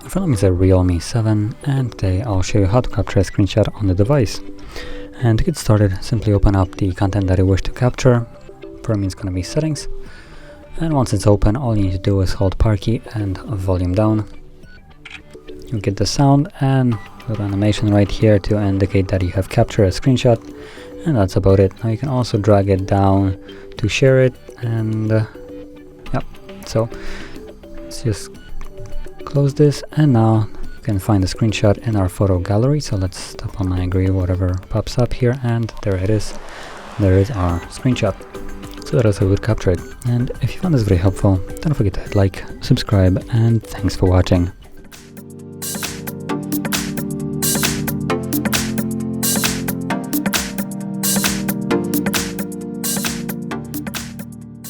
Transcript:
In front of me is a Realme 7, and today I'll show you how to capture a screenshot on the device. And to get started, simply open up the content that you wish to capture. For me it's going to be settings, and once it's open, all you need to do is hold power key and volume down. You get the sound and a little animation right here to indicate that you have captured a screenshot, and that's about it. Now you can also drag it down to share it, and yeah, so let's just close this, and now you can find the screenshot in our photo gallery. So let's tap on I agree, whatever pops up here, and there it is. There is our screenshot. So that is how we would capture it. And if you found this very helpful, don't forget to hit like, subscribe, and thanks for watching.